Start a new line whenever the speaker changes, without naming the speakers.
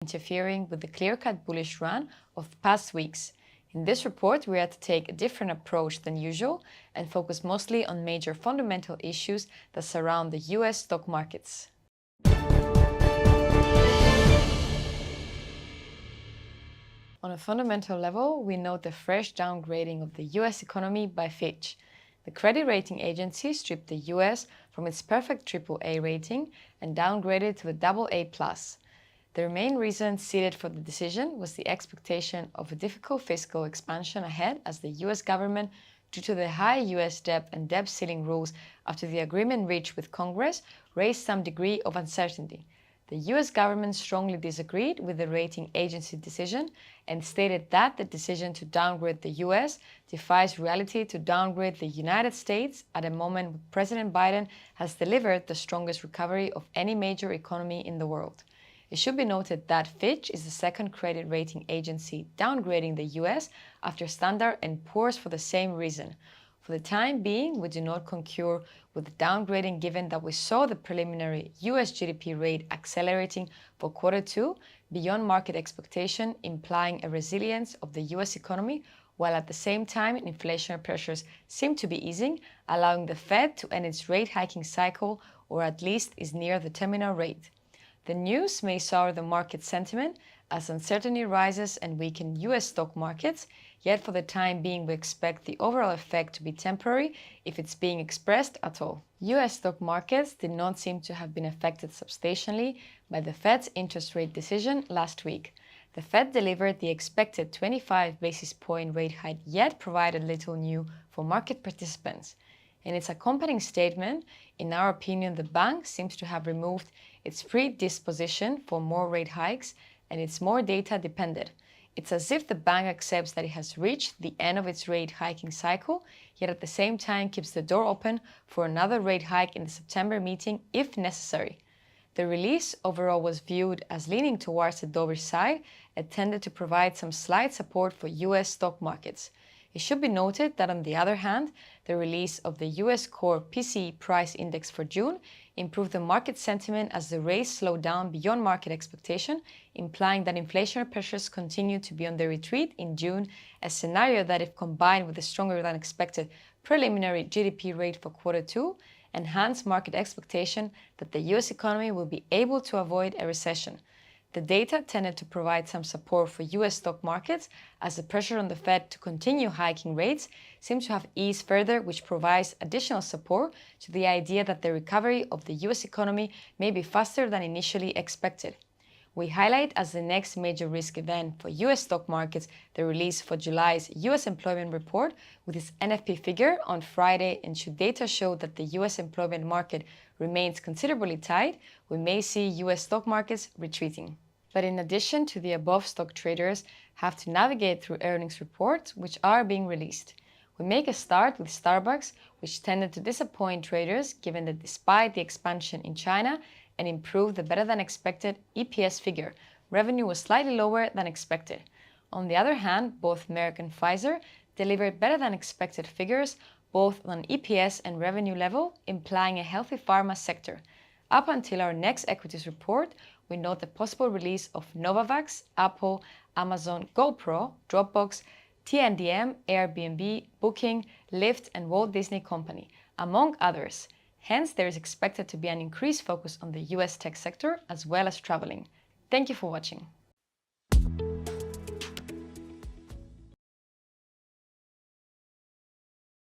interfering with the clear-cut bullish run of past weeks. In this report, we had to take a different approach than usual and focus mostly on major fundamental issues that surround the US stock markets. On a fundamental level, we note the fresh downgrading of the US economy by Fitch. The credit rating agency stripped the US from its perfect AAA rating and downgraded to a AA+. The main reason cited for the decision was the expectation of a difficult fiscal expansion ahead as the US government, due to the high US debt and debt ceiling rules after the agreement reached with Congress, raised some degree of uncertainty. The US government strongly disagreed with the rating agency decision and stated that the decision to downgrade the US defies reality to downgrade the United States at a moment when President Biden has delivered the strongest recovery of any major economy in the world. It should be noted that Fitch is the second credit rating agency downgrading the US after Standard & Poor's for the same reason. For the time being, we do not concur with the downgrading given that we saw the preliminary US GDP rate accelerating for Q2 beyond market expectation, implying a resilience of the US economy, while at the same time inflationary pressures seem to be easing, allowing the Fed to end its rate hiking cycle or at least is near the terminal rate. The news may sour the market sentiment as uncertainty rises and weaken US stock markets, yet for the time being we expect the overall effect to be temporary if it's being expressed at all. US stock markets did not seem to have been affected substantially by the Fed's interest rate decision last week. The Fed delivered the expected 25 basis point rate hike, yet provided little new for market participants. In its accompanying statement, in our opinion, the bank seems to have removed its predisposition for more rate hikes and it's more data dependent. It's as if the bank accepts that it has reached the end of its rate hiking cycle, yet at the same time keeps the door open for another rate hike in the September meeting if necessary. The release overall was viewed as leaning towards the dovish side and tended to provide some slight support for US stock markets. It should be noted that on the other hand, the release of the US core PCE price index for June improved the market sentiment as the race slowed down beyond market expectation, implying that inflationary pressures continue to be on the retreat in June, a scenario that, if combined with a stronger than expected preliminary GDP rate for Q2, enhanced market expectation that the US economy will be able to avoid a recession. The data tended to provide some support for US stock markets as the pressure on the Fed to continue hiking rates seems to have eased further, which provides additional support to the idea that the recovery of the US economy may be faster than initially expected. We highlight as the next major risk event for US stock markets the release for July's US employment report with its NFP figure on Friday, and should data show that the US employment market remains considerably tight, we may see US stock markets retreating. But in addition to the above, stock traders have to navigate through earnings reports which are being released. We make a start with Starbucks, which tended to disappoint traders given that despite the expansion in China and improved the better-than-expected EPS figure, revenue was slightly lower than expected. On the other hand, both Merck and Pfizer delivered better-than-expected figures, both on EPS and revenue level, implying a healthy pharma sector. Up until our next equities report, we note the possible release of Novavax, Apple, Amazon, GoPro, Dropbox, TNDM, Airbnb, Booking, Lyft, and Walt Disney Company, among others. Hence, there is expected to be an increased focus on the US tech sector as well as traveling. Thank you for watching.